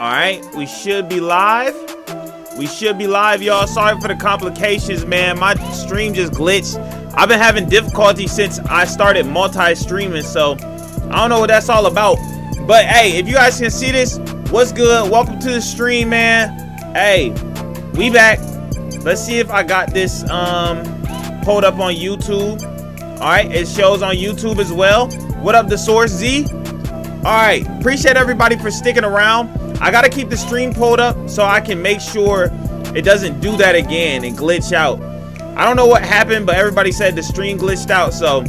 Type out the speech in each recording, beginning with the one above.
Alright, we should be live. We should be live, y'all. Sorry for the complications, man. My stream just glitched. I've been having difficulty since I started multi-streaming, so I don't know what that's all about. But hey, if you guys can see this, what's good? Welcome to the stream, man. Hey, we back. Let's see if I got this pulled up on YouTube. Alright, it shows on YouTube as well. What up, the Source Z? Alright, appreciate everybody for sticking around. I gotta keep the stream pulled up so I can make sure it doesn't do that again and glitch out. I don't know what happened, but everybody said the stream glitched out. So,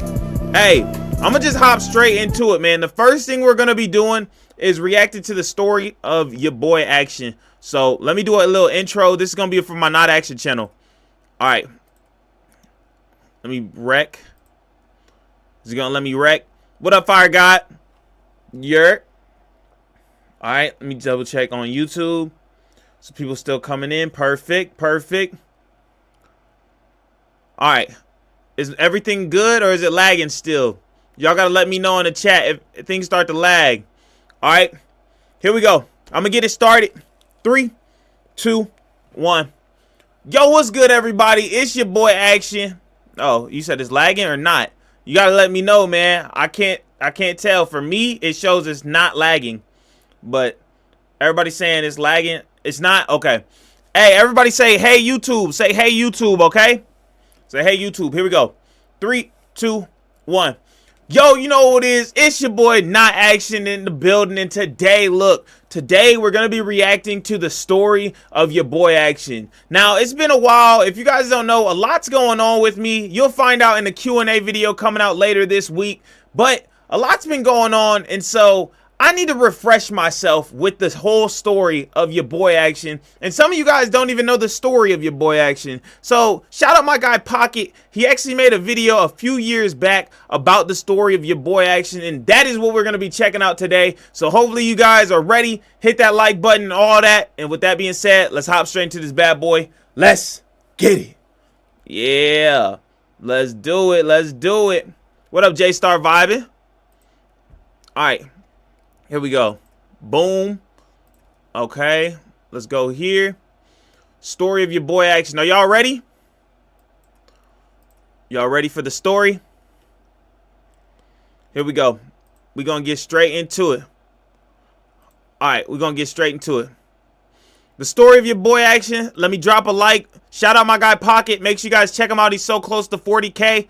hey, I'm gonna just hop straight into it, man. The first thing we're gonna be doing is reacting to the story of YaBoiAction. So, let me do a little intro. This is gonna be for my Not Action channel. Alright. Let me wreck. Is he gonna let me wreck? What up, Fire God? Yurt. Alright, let me double check on YouTube. So people still coming in. Perfect, perfect. Alright. Is everything good or is it lagging still? Y'all gotta let me know in the chat if things start to lag. Alright. Here we go. I'm gonna get it started. 3, 2, 1. Yo, what's good, everybody? It's your boy Action. Oh, you said it's lagging or not? You gotta let me know, man. I can't tell. For me, it shows it's not lagging. But everybody's saying it's lagging. It's not? Okay. Hey, everybody say, hey, YouTube. Say, hey, YouTube, okay? Say, hey, YouTube. Here we go. 3, 2, 1. Yo, you know what it is? It's your boy, Not Action, in the building. And today, look, today we're going to be reacting to the story of YaBoiAction. Now, it's been a while. If you guys don't know, a lot's going on with me. You'll find out in the Q&A video coming out later this week. But a lot's been going on, and so I need to refresh myself with this whole story of YaBoiAction. And some of you guys don't even know the story of YaBoiAction. So shout out my guy Pocket. He actually made a video a few years back about the story of YaBoiAction, and that is what we're going to be checking out today. So hopefully you guys are ready. Hit that like button and all that. And with that being said, let's hop straight into this bad boy. Let's get it. Yeah. Let's do it. Let's do it. What up, J-Star vibing? All right. Here we go. Boom. Okay. Let's go here. Story of YaBoiAction. Are y'all ready? Y'all ready for the story? Here we go. We're going to get straight into it. Alright, we're going to get straight into it. The story of YaBoiAction. Let me drop a like. Shout out my guy Pocket. Make sure you guys check him out. He's so close to 40K.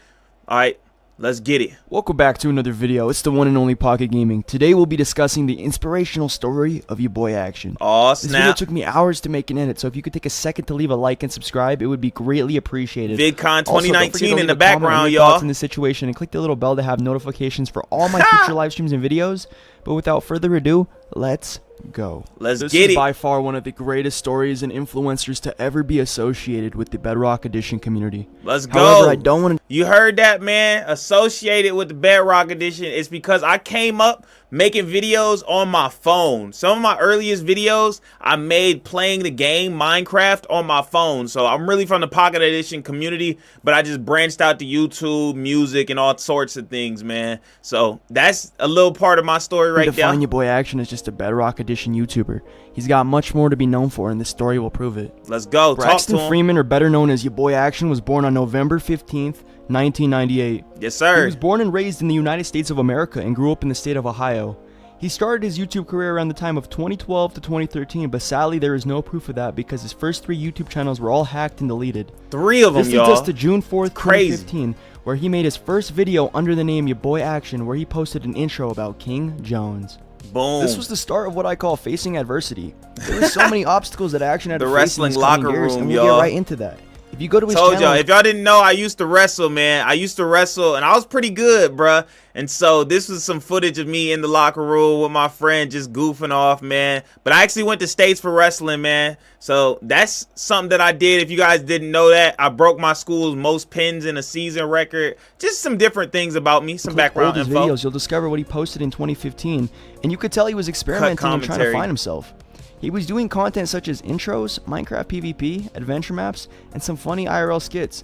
Alright. Let's get it. Welcome back to another video. It's the one and only Pocket Gaming. Today we'll be discussing the inspirational story of YaBoiAction. Aw, snap. This video took me hours to make and edit, so if you could take a second to leave a like and subscribe, it would be greatly appreciated. VidCon 2019 in the background, y'all. In this situation, and click the little bell to have notifications for all my future live streams and videos. But without further ado, let's go. Let's this get is it. By far one of the greatest stories and influencers to ever be associated with the Bedrock Edition community. Let's go. However, I don't want to. You heard that, man? Associated with the Bedrock Edition. It's because I came up making videos on my phone. Some of my earliest videos I made playing the game Minecraft on my phone. So I'm really from the Pocket Edition community, but I just branched out to YouTube, music, and all sorts of things, man. So that's a little part of my story right there. Define YaBoiAction as just a Bedrock Edition YouTuber. He's got much more to be known for, and this story will prove it. Let's go. Braxton Talk to him. Freeman, or better known as YaBoiAction, was born on November 15th, 1998. Yes, sir. He was born and raised in the United States of America and grew up in the state of Ohio. He started his YouTube career around the time of 2012 to 2013, but sadly there is no proof of that because his first 3 YouTube channels were all hacked and deleted. 3 of them, y'all. y'all. This leads us to June 4th, 2015, where he made his first video under the name YaBoiAction, where he posted an intro about King Jones. Boom. This was the start of what I call facing adversity. There were so many obstacles that Action had to face wrestling in his coming locker years, room, and we'll y'all. get right into that. If you go to his Told channel, y'all, if y'all didn't know, I used to wrestle, man. I used to wrestle, and I was pretty good, bruh. And so this was some footage of me in the locker room with my friend just goofing off, man. But I actually went to States for wrestling, man. So that's something that I did. If you guys didn't know that, I broke my school's most pins in a season record. Just some different things about me, some background his info. videos, you'll discover what he posted in 2015, and you could tell he was experimenting and trying to find himself. He was doing content such as intros, Minecraft PvP, adventure maps, and some funny IRL skits.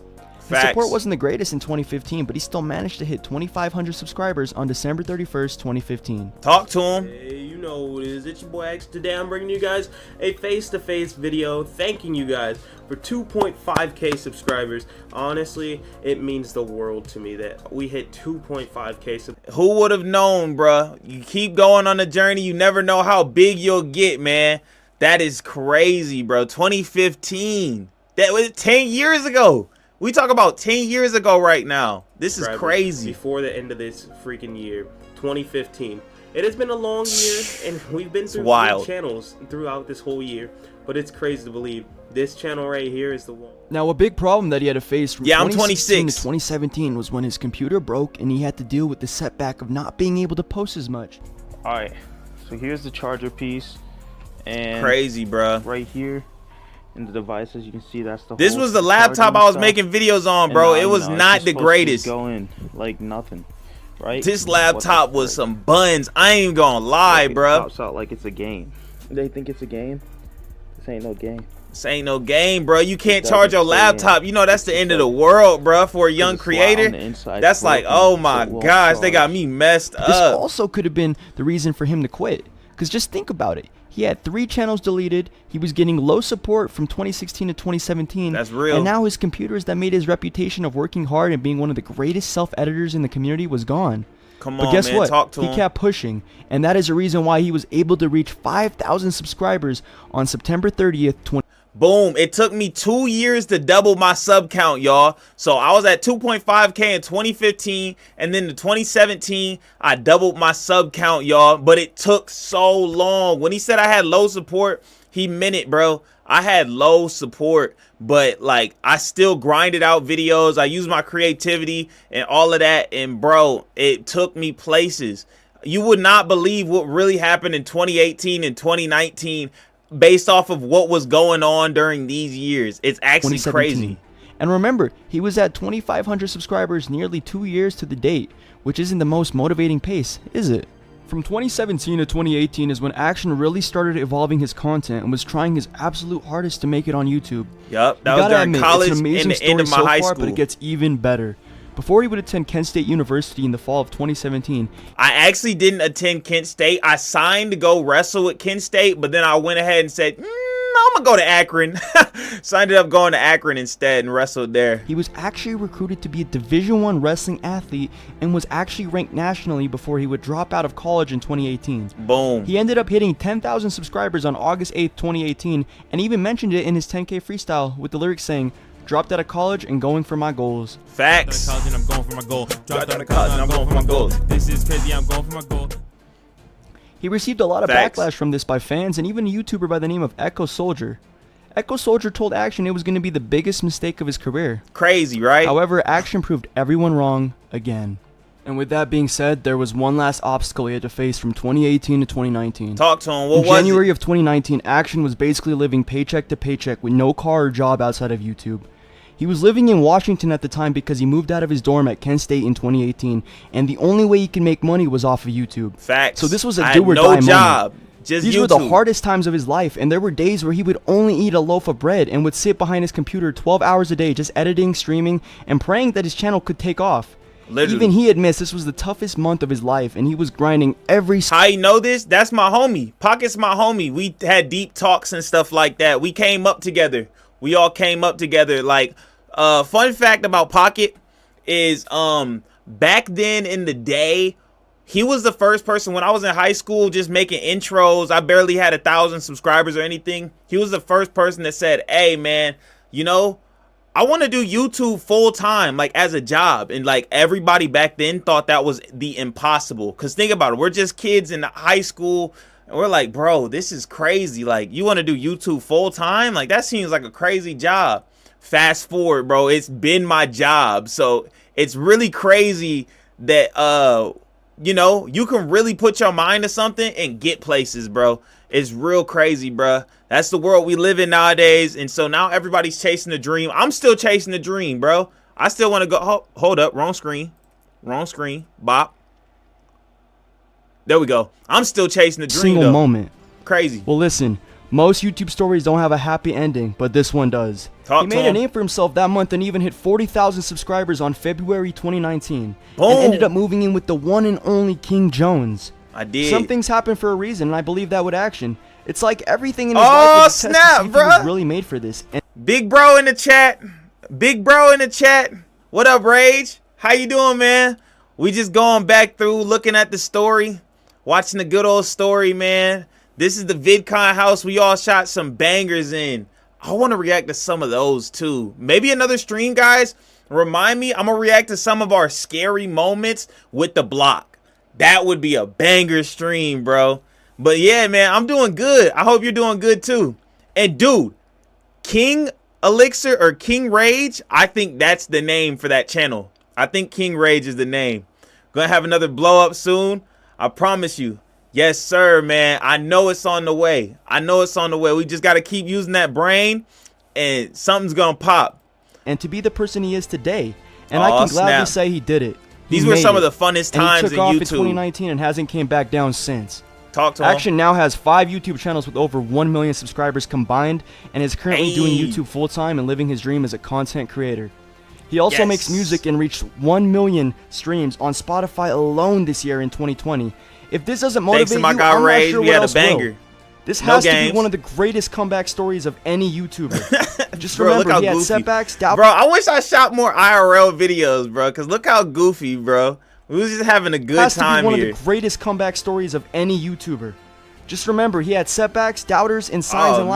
His support wasn't the greatest in 2015, but he still managed to hit 2,500 subscribers on December 31st, 2015. Talk to him. Hey, you know what it is. It's your boy X. Today I'm bringing you guys a face-to-face video thanking you guys for 2.5k subscribers. Honestly, it means the world to me that we hit 2.5k subscribers. Who would have known, bro? You keep going on the journey, you never know how big you'll get, man. That is crazy, bro. 2015. That was 10 years ago. We talk about 10 years ago right now. This is crazy. Before the end of this freaking year, 2015. It has been a long year, and we've been through three channels throughout this whole year. But it's crazy to believe this channel right here is the one. Now, a big problem that he had to face from I'm 2016 26. to 2017 was when his computer broke and he had to deal with the setback of not being able to post as much. Alright, so here's the charger piece. And crazy, bro. Right here in the devices, you can see that's the This whole was the laptop I was making videos on, bro. It was not the greatest. Go in like nothing, right? This laptop was some buns. I ain't even gonna lie, bro. It pops out like it's a game. They think it's a game. This ain't no game. This ain't no game, bro. You can't charge your laptop. You know that's the end of the world, bro. For a young creator, that's like, oh my gosh, they got me messed up. This also could have been the reason for him to quit. Because just think about it. He had 3 channels deleted. He was getting low support from 2016 to 2017. That's real. And now his computers that made his reputation of working hard and being one of the greatest self-editors in the community was gone. Come on, but guess man, what? talk to he him. kept pushing, and that is the reason why he was able to reach 5,000 subscribers on September 30th, Boom. It took me 2 years to double my sub count, y'all. So I was at 2.5k in 2015, and then in 2017, I doubled my sub count, y'all. But it took so long. When he said I had low support, he meant it, bro. I had low support, but like I still grinded out videos. I used my creativity and all of that, and bro, it took me places. You would not believe what really happened in 2018 and 2019 based off of what was going on during these years. It's actually crazy. And remember, he was at 2,500 subscribers nearly 2 years to the date, which isn't the most motivating pace, is it? From 2017 to 2018 is when Action really started evolving his content and was trying his absolute hardest to make it on YouTube. Yup, that was during college and the end of my high school. But it gets even better. Before he would attend Kent State University in the fall of 2017. I actually didn't attend Kent State. I signed to go wrestle with Kent State, but then I went ahead and said, I'm going to go to Akron. So I ended up going to Akron instead and wrestled there. He was actually recruited to be a Division I wrestling athlete and was actually ranked nationally before he would drop out of college in 2018. Boom. He ended up hitting 10,000 subscribers on August 8th, 2018, and even mentioned it in his 10K freestyle with the lyrics saying, "Dropped out of college and going for my goals." Facts. I'm going for my goal. Dropped out of college and I'm going for my goals. This is crazy, I'm going for my goal. He received a lot of backlash from this by fans and even a YouTuber by the name of Echo Soldier. Echo Soldier told Action it was going to be the biggest mistake of his career. Crazy, right? However, Action proved everyone wrong again. And with that being said, there was one last obstacle he had to face from 2018 to 2019. Talk to him. What was it? In January of 2019, Action was basically living paycheck to paycheck with no car or job outside of YouTube. He was living in Washington at the time because he moved out of his dorm at Kent State in 2018, and the only way he could make money was off of YouTube. Facts. So this was a I do or had die no job. moment. Just These YouTube. were the hardest times of his life, and there were days where he would only eat a loaf of bread and would sit behind his computer 12 hours a day just editing, streaming, and praying that his channel could take off. Literally. Even he admits this was the toughest month of his life, and he was grinding every... How you know this? That's my homie. Pocket's my homie. We had deep talks and stuff like that. We came up together. We all came up together. Like, fun fact about Pocket is back then in the day, he was the first person when I was in high school just making intros. I barely had 1,000 subscribers or anything. He was the first person that said, hey, man, you know, I want to do YouTube full time, like as a job. And like everybody back then thought that was the impossible. Because think about it. We're just kids in high school. And we're like, bro, this is crazy. Like, you want to do YouTube full time? Like, that seems like a crazy job. Fast forward, bro. It's been my job. So it's really crazy that, you know, you can really put your mind to something and get places, bro. It's real crazy, bro. That's the world we live in nowadays. And so now everybody's chasing the dream. I'm still chasing the dream, bro. I still want to go. Hold up. Wrong screen. Wrong screen. Bop. There we go. I'm still chasing the dream, Single though. moment. Crazy. Well, listen. Most YouTube stories don't have a happy ending, but this one does. He made a name for himself that month and even hit 40,000 subscribers on February 2019. Boom. And ended up moving in with the one and only King Jones. I did. Some things happen for a reason, and I believe that with action. It's like everything in his Oh, life is a test to snap, see if he was bruh. really made for this. And Big bro in the chat. Big bro in the chat. What up, Rage? How you doing, man? We just going back through, looking at the story, watching the good old story, man. This is the VidCon house we all shot some bangers in. I want to react to some of those too. Maybe another stream, guys. Remind me, I'm going to react to some of our scary moments with the block. That would be a banger stream, bro. But yeah, man, I'm doing good. I hope you're doing good too. And dude, King Elixir or King Rage, I think that's the name for that channel. I think King Rage is the name. Gonna have another blow up soon. I promise you. Yes, sir, man. I know it's on the way. I know it's on the way. We just got to keep using that brain and something's gonna pop. and to be the person he is today. And I can gladly snap. say he did it. These were some of the funnest and times he took in off YouTube. in 2019 and hasn't came back down since. Talk to him. Action now has 5 YouTube channels with over 1 million subscribers combined and is currently doing YouTube full-time and living his dream as a content creator. He also makes music and reached 1 million streams on Spotify alone this year in 2020. If this doesn't motivate Thanks to my you, guy I'm Ray, not sure we what had a else will. banger. This No has to games. be one of the greatest comeback stories of any YouTuber. Just Bro, look remember, how he had goofy. setbacks, doubt. Bro, I wish I shot more IRL videos, bro, because look how goofy, bro. We was just having a good Has to be time one here. of the greatest comeback stories of any YouTuber. Just remember, he had setbacks, doubters, and signs Oh, in life. man.